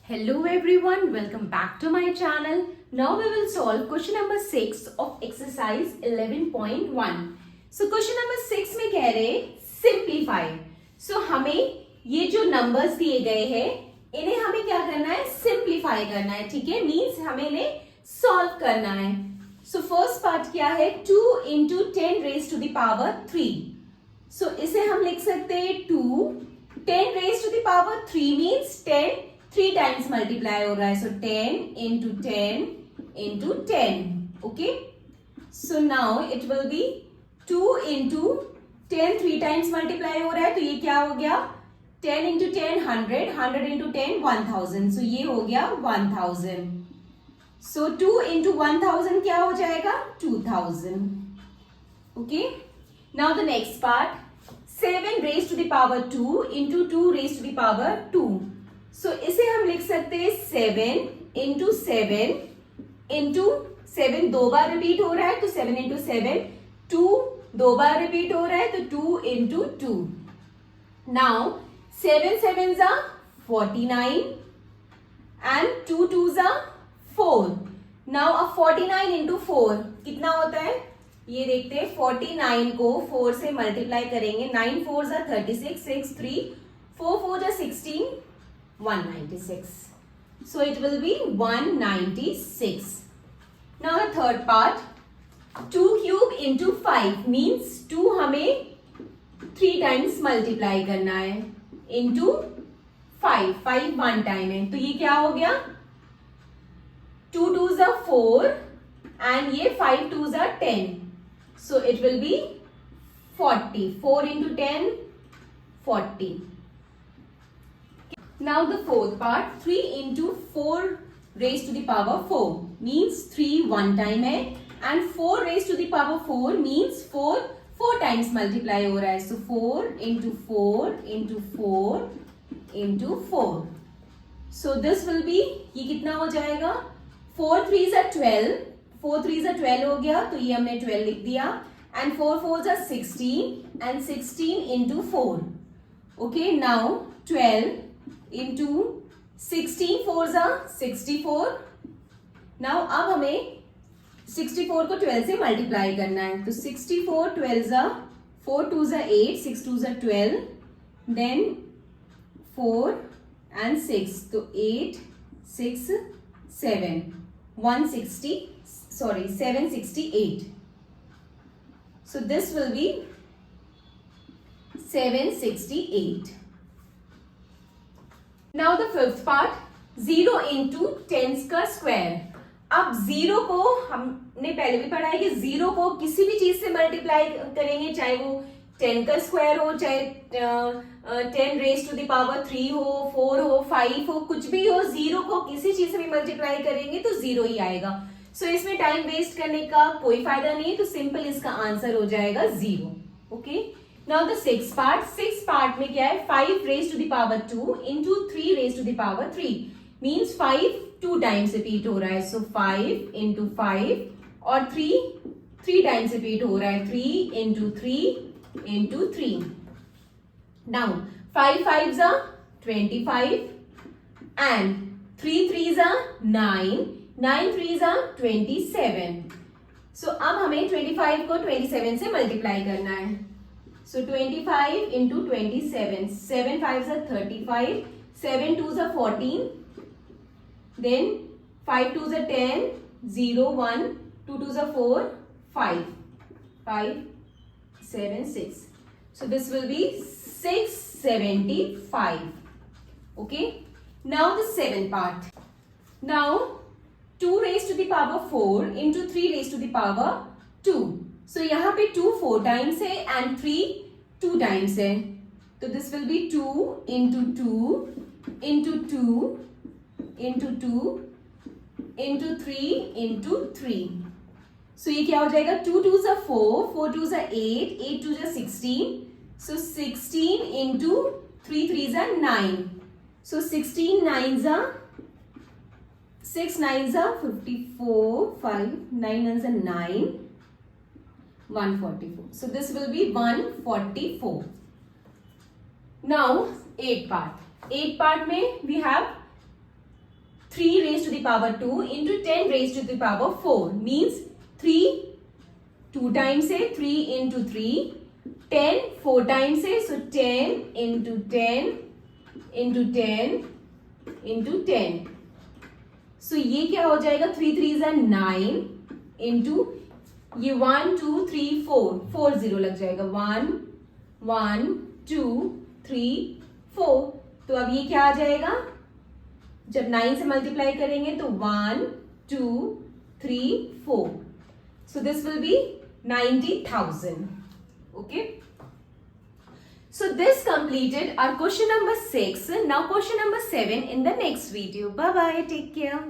Hello everyone, welcome back to my channel. Now we will solve question number 6 of exercise 11.1. So question number 6 में कह रहे simplify. So हमें ये जो numbers दिए गए हैं इन्हें हमें क्या करना है, simplify करना है. ठीक है, means हमें इन्हें solve करना है. So first part क्या है, 2 into 10 raised to the power 3. So इसे हम लिख सकते हैं 2 10 raised to the power 3 means 10 3 times multiply हो रहा है. So 10 into 10 into 10. Okay. So now it will be 2 into 10 3 times multiply हो रहा है. तो ये क्या हो गया, 10 into 10 100, 100 into 10 1000. So ये हो गया 1000. So 2 into 1000 क्या हो जाएगा, 2000. Okay. Now the next part, 7 raised to the power 2 into 2 raised to the power 2. So इसे हम लिख सकते हैं 7 into 7 into 7 दो बार रिपीट हो रहा है तो 7 into 7, 2 दो बार रिपीट हो रहा है तो 2 into 2. Now 7 sevens are 49 and 2 twos are 4. Now अब 49 into 4 कितना होता है, ये देखते हैं. 49 को 4 से मल्टीप्लाई करेंगे, 9 4s are 36, 6 3, 4 4s are 16, 196. So it will be 196. Now the third part, 2 cube into 5 means 2 हमें 3 times multiply करना है into 5. 5 one time है तो ये क्या हो गया, 2 twos are 4 and ये 5 twos are 10. So it will be 40. 4 into 10 40. Now the fourth part, 3 into 4 raised to the power 4 means 3 one time है and 4 raised to the power 4 means 4 times multiply हो रहा है. So 4 into 4 into 4 into 4. So this will be, ये कितना हो जाएगा, 4 3s are 12, 4 3s are 12 हो गया तो ये हमने 12 लिख दिया and 4 4s are 16 and 16 into 4. Okay, now 12 into 16 4s are 64. Now अब हमें 64 को 12 से मल्टीप्लाई करना है तो 64 12s are 4 2s are 8, 6 2s are 12, then 4 and 6 तो 8 6 7 160, sorry 768. So this will be 768. Now the fifth part, 0 into 10 का स्क्वायर. अब 0 को हमने पहले भी पढ़ा है कि 0 को किसी भी चीज से मल्टीप्लाई करेंगे, चाहे वो 10 का स्क्वायर हो, चाहे 10 रेज टू द पावर 3 हो, 4 हो, 5 हो, कुछ भी हो, 0 को किसी चीज से भी मल्टीप्लाई करेंगे तो 0 ही आएगा. सो इसमें टाइम वेस्ट करने का कोई फायदा नहीं है तो सिंपल इसका आंसर हो जाएगा 0. Okay. Now the sixth part में क्या है, 5 raised to the power 2 into 3 raised to the power 3 means 5 2 times repeat हो रहा है. So 5 into 5 और 3 times repeat हो रहा है, 3 into 3 into 3. Now 5 5s are 25 and 3 3s are 9, 9 3s are 27. So अब हमें 25 को 27 से मल्टीप्लाई करना है. So 25 into 27, 7 5s are 35, 7 2s are 14, then 5 2s are 10, 0 1, 2 2s are 4, 5, 5 7 6. So this will be 675. Okay. Now the seventh part. Now 2 raised to the power 4 into 3 raised to the power 2. So यहाँ पे 2 4 times है and 3 2 times है तो this will be 2 into 2 into 2 into 2 into 3 into 3. So ये क्या हो जाएगा, 2 2s are 4, 4 2s are 8, 8 2s are 16. So 16 into 3 3s are 9. So 16 9s are 6 9s are 54, 5 9 9s are 9, 144. So this will be 144. Now 8 part. 8 part में we have 3 raised to the power 2 into 10 raised to the power 4 means 3 2 times है 3 into 3, 10 4 times है, so 10 into 10 into 10 into 10. So ये क्या हो जाएगा 3 3s are 9 into ये 1 2 3 4 4 0 लग जाएगा 1 1 2 3 4. तो अब ये क्या आ जाएगा जब 9 से मल्टीप्लाई करेंगे तो 1 2 3 4. So this will be 90,000. Okay. So this completed our question number 6. Now question number 7 in the next video. Bye bye. Take care.